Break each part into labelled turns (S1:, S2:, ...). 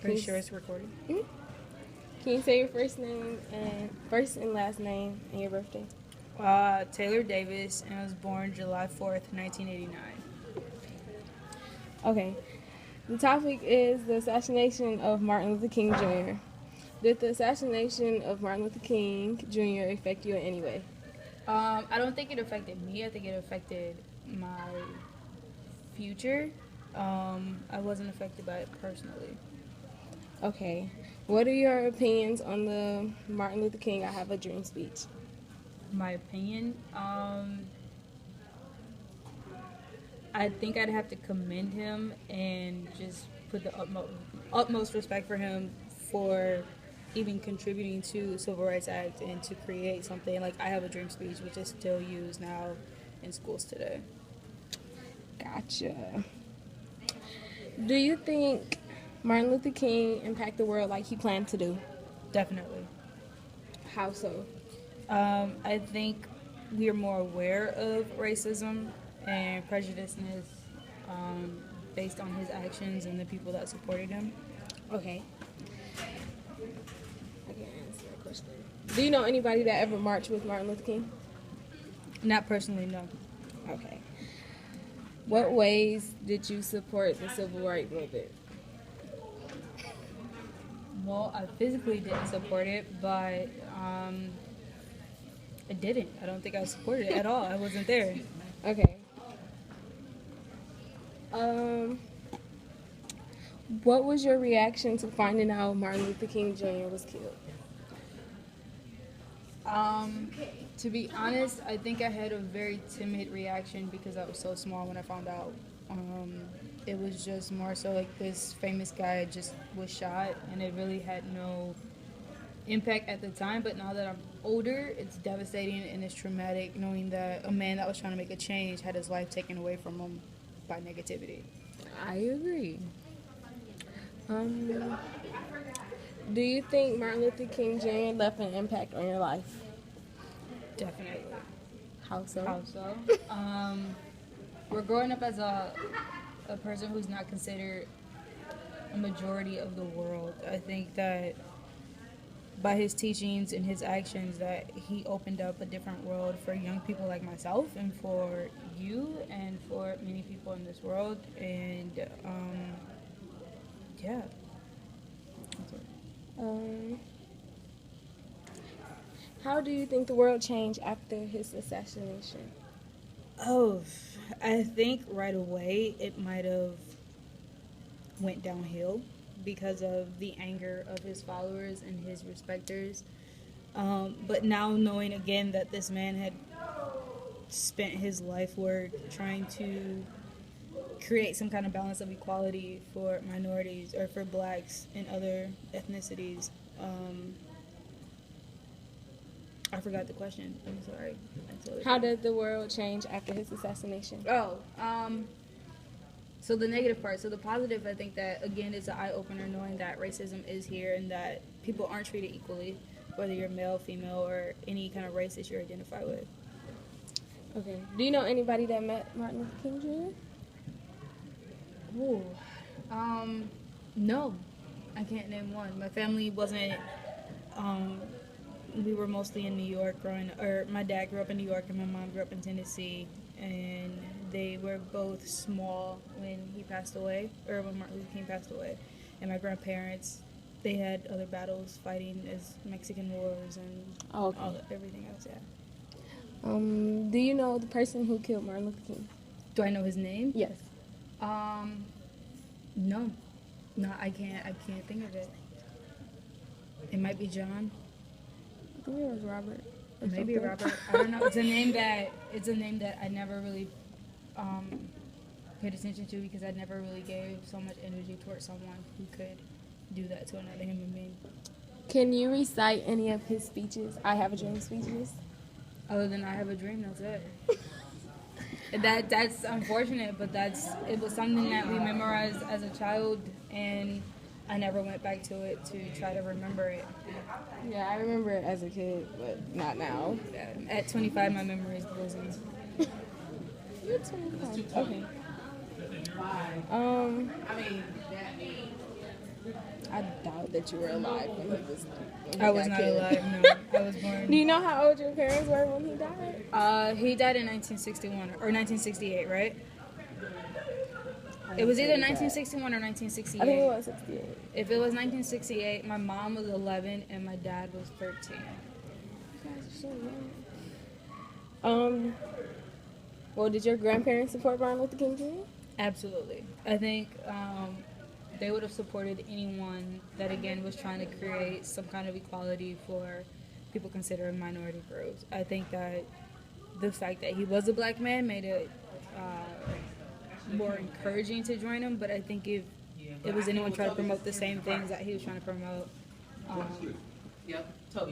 S1: Pretty sure it's recording.
S2: Mhm. Can you say your first and last name and your birthday?
S1: Taylor Davis, and I was born July 4th, 1989.
S2: Okay. The topic is the assassination of Martin Luther King Jr. Did the assassination of Martin Luther King Jr. affect you in any way?
S1: I don't think it affected me. I think it affected my future. I wasn't affected by it personally.
S2: Okay. What are your opinions on the Martin Luther King I Have a Dream speech?
S1: My opinion, I think I'd have to commend him and just put the utmost respect for him for even contributing to the Civil Rights Act and to create something like I Have a Dream speech, which is still used now in schools today.
S2: Gotcha. Do you think Martin Luther King impacted the world like he planned to do?
S1: Definitely.
S2: How so?
S1: I think we are more aware of racism and prejudiceness based on his actions and the people that supported him.
S2: Okay. I can answer that question. Do you know anybody that ever marched with Martin Luther King?
S1: Not personally, no.
S2: Okay. What ways did you support the civil rights movement?
S1: Well, I physically didn't support it, but I didn't. I don't think I supported it at all. I wasn't there.
S2: Okay. What was your reaction to finding out Martin Luther King Jr. was killed?
S1: To be honest, I think I had a very timid reaction because I was so small when I found out. It was just more so like this famous guy just was shot, and it really had no impact at the time. But now that I'm older, it's devastating and it's traumatic knowing that a man that was trying to make a change had his life taken away from him by negativity.
S2: I agree. Do you think Martin Luther King Jr. left an impact on your life?
S1: Definitely.
S2: How so?
S1: How so? We're growing up as a person who's not considered a majority of the world. I think that by his teachings and his actions that he opened up a different world for young people like myself and for you and for many people in this world. And yeah.
S2: How do you think the world changed after his assassination?
S1: Oh, I think right away it might have went downhill because of the anger of his followers and his respecters. But now knowing again that this man had spent his life work trying to create some kind of balance of equality for minorities or for blacks and other ethnicities. I forgot the question. I'm sorry.
S2: How did the world change after his assassination?
S1: So the negative part. So the positive, I think that, again, is an eye-opener knowing that racism is here and that people aren't treated equally, whether you're male, female, or any kind of race that you identify with.
S2: Okay. Do you know anybody that met Martin Luther King Jr.?
S1: Ooh. No. I can't name one. My family wasn't... we were mostly in New York my dad grew up in New York and my mom grew up in Tennessee, and they were both small when he passed away, or when Martin Luther King passed away. And my grandparents, they had other battles fighting as Mexican wars and everything else, yeah.
S2: Do you know the person who killed Martin Luther King?
S1: Do I know his name?
S2: Yes.
S1: No. No, I can't think of it. It might be John.
S2: I think it was Robert.
S1: Maybe Robert. I don't know. It's a name that I never really paid attention to because I never really gave so much energy towards someone who could do that to another human being.
S2: Can you recite any of his speeches? I Have a Dream speeches.
S1: Other than I Have a Dream, that's it. That's unfortunate, but it was something that we memorized as a child, and I never went back to it to try to remember it.
S2: Yeah, I remember it as a kid, but not now.
S1: At 25, my memory is busy.
S2: You're 25. Okay. I doubt that you were alive when he was. When he
S1: I was
S2: got
S1: not
S2: killed.
S1: alive. No, I was born.
S2: Do you know how old your parents were when he died?
S1: He died in 1961 or 1968, right? It was either 1961 or 1968.
S2: I think it was 68.
S1: If it was 1968, my mom was 11 and my dad was 13.
S2: You guys are so young. Well, did your grandparents support Martin Luther King Jr.?
S1: Absolutely. I think they would have supported anyone that, again, was trying to create some kind of equality for people considered minority groups. I think that the fact that he was a black man made it more encouraging to join him, but I think if it was anyone trying to promote the same things that he was trying to promote,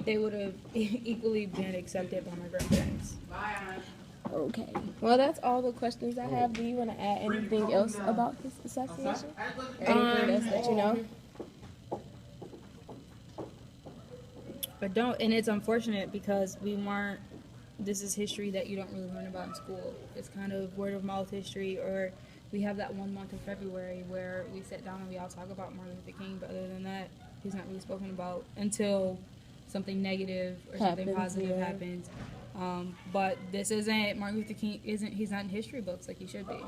S1: they would have equally been accepted by my grandparents.
S2: Okay. Well, that's all the questions I have. Do you want to add anything else about this assassination? Or anything else that you know?
S1: But don't, and it's unfortunate because this is history that you don't really learn about in school. It's kind of word of mouth history, or we have that 1 month in February where we sit down and we all talk about Martin Luther King, but other than that, he's not really spoken about until something negative or something positive happens. But this isn't Martin Luther King. He's not in history books like he should be.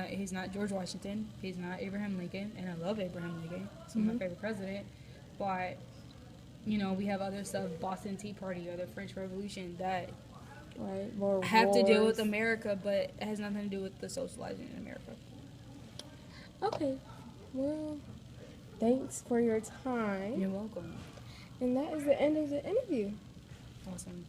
S1: He's not George Washington. He's not Abraham Lincoln. And I love Abraham Lincoln. He's my favorite president. But we have other stuff, Boston Tea Party or the French Revolution, that have to deal with America, but it has nothing to do with the socializing in America.
S2: Okay. Well, thanks for your time.
S1: You're welcome.
S2: And that is the end of the interview.
S1: Awesome.